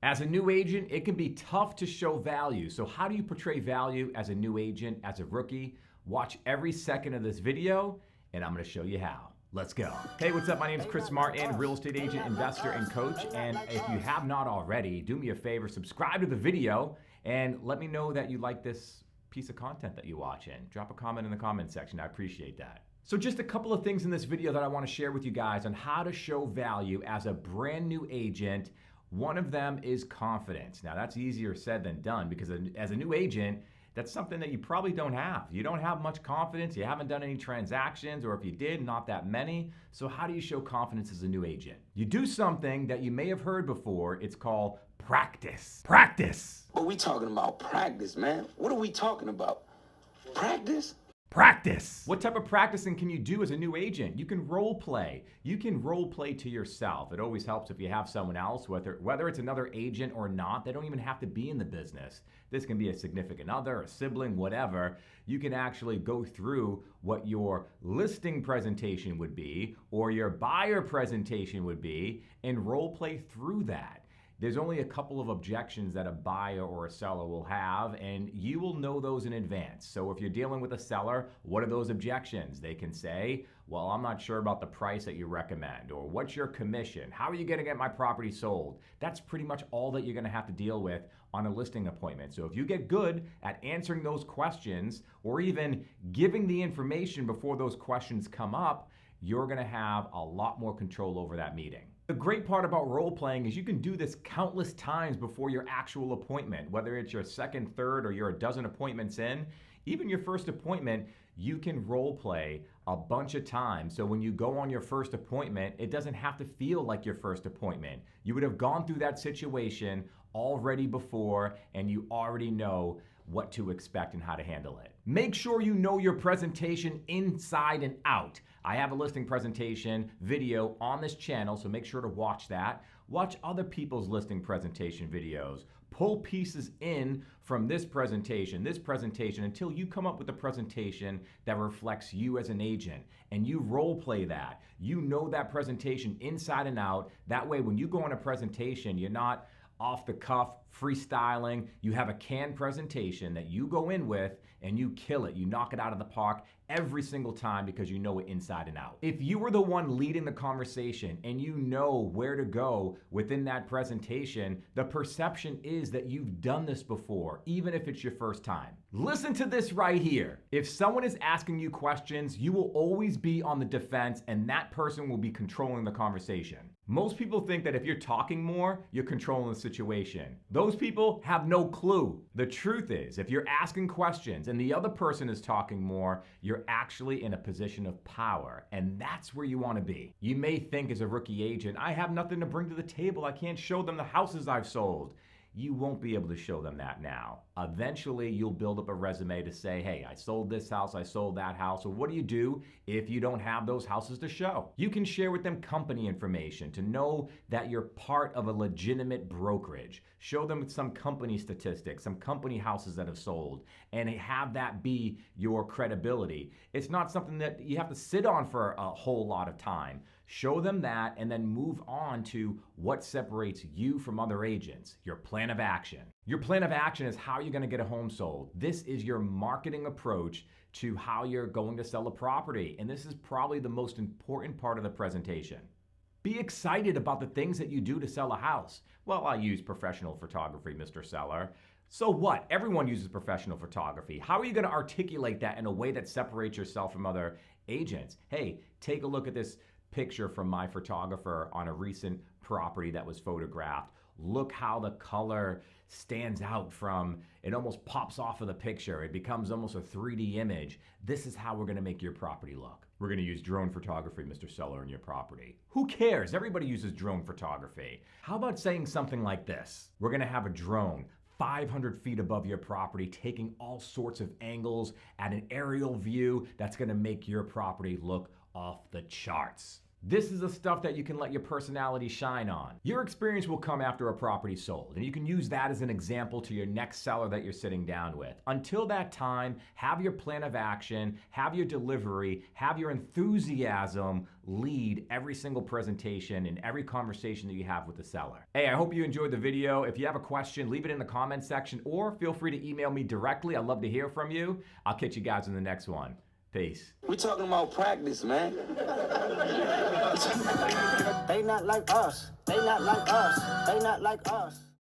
As a new agent, it can be tough to show value. So how do you portray value as a new agent, as a rookie? Watch every second of this video, and I'm gonna show you how. Let's go. Hey, what's up? My name is Chris Martin, real estate agent, investor, and coach. And if you have not already, do me a favor, subscribe to the video, and let me know that you like this piece of content that you watch in. Drop a comment in the comment section, I appreciate that. So just a couple of things in this video that I wanna share with you guys on how to show value as a brand new agent. One of them is confidence. Now that's easier said than done because as a new agent, that's something that you probably don't have. You don't have much confidence, you haven't done any transactions, or if you did, not that many. So how do you show confidence as a new agent? You do something that you may have heard before. It's called practice. Practice. What are we talking about? Practice, man. What are we talking about? Practice? Practice. What type of practicing can you do as a new agent? You can role play. You can role play to yourself. It always helps if you have someone else, whether it's another agent or not. They don't even have to be in the business. This can be a significant other, a sibling, whatever. You can actually go through what your listing presentation would be or your buyer presentation would be and role play through that. There's only a couple of objections that a buyer or a seller will have, and you will know those in advance. So if you're dealing with a seller, what are those objections? They can say, well, I'm not sure about the price that you recommend, or what's your commission? How are you gonna get my property sold? That's pretty much all that you're gonna have to deal with on a listing appointment. So if you get good at answering those questions, or even giving the information before those questions come up, you're gonna have a lot more control over that meeting. The great part about role playing is you can do this countless times before your actual appointment, whether it's your second, third, or you're a dozen appointments in. Even your first appointment, you can role play a bunch of times. So when you go on your first appointment, it doesn't have to feel like your first appointment. You would have gone through that situation already before, and you already know what to expect and how to handle it. Make sure you know your presentation inside and out. I have a listing presentation video on this channel, so make sure to watch that. Watch other people's listing presentation videos. Pull pieces in from this presentation, until you come up with a presentation that reflects you as an agent, and you role play that. You know that presentation inside and out. That way, when you go on a presentation, you're not off the cuff, freestyling. You have a canned presentation that you go in with and you kill it. You knock it out of the park every single time because you know it inside and out. If you were the one leading the conversation and you know where to go within that presentation, the perception is that you've done this before, even if it's your first time. Listen to this right here. If someone is asking you questions, you will always be on the defense, and that person will be controlling the conversation. Most people think that if you're talking more, you're controlling the situation. Those people have no clue. The truth is, if you're asking questions and the other person is talking more, you're actually in a position of power, and that's where you want to be. You may think as a rookie agent, I have nothing to bring to the table. I can't show them the houses I've sold. You won't be able to show them that now. Eventually, you'll build up a resume to say, hey, I sold this house, I sold that house. So what do you do if you don't have those houses to show? You can share with them company information to know that you're part of a legitimate brokerage. Show them some company statistics, some company houses that have sold, and have that be your credibility. It's not something that you have to sit on for a whole lot of time. Show them that and then move on to what separates you from other agents, your plan of action. Your plan of action is how you're gonna get a home sold. This is your marketing approach to how you're going to sell a property. And this is probably the most important part of the presentation. Be excited about the things that you do to sell a house. Well, I use professional photography, Mr. Seller. So what? Everyone uses professional photography. How are you gonna articulate that in a way that separates yourself from other agents? Hey, take a look at this picture from my photographer on a recent property that was photographed. Look how the color stands out from, it almost pops off of the picture. It becomes almost a 3D image. This is how we're gonna make your property look. We're gonna use drone photography, Mr. Seller, in your property. Who cares? Everybody uses drone photography. How about saying something like this? We're gonna have a drone 500 feet above your property, taking all sorts of angles at an aerial view that's gonna make your property look off the charts. This is the stuff that you can let your personality shine on. Your experience will come after a property sold, and you can use that as an example to your next seller that you're sitting down with. Until that time, have your plan of action, have your delivery, have your enthusiasm lead every single presentation and every conversation that you have with the seller. Hey, I hope you enjoyed the video. If you have a question, leave it in the comments section or feel free to email me directly. I'd love to hear from you. I'll catch you guys in the next one. Peace. We talking about practice, man. They not like us. They not like us. They not like us.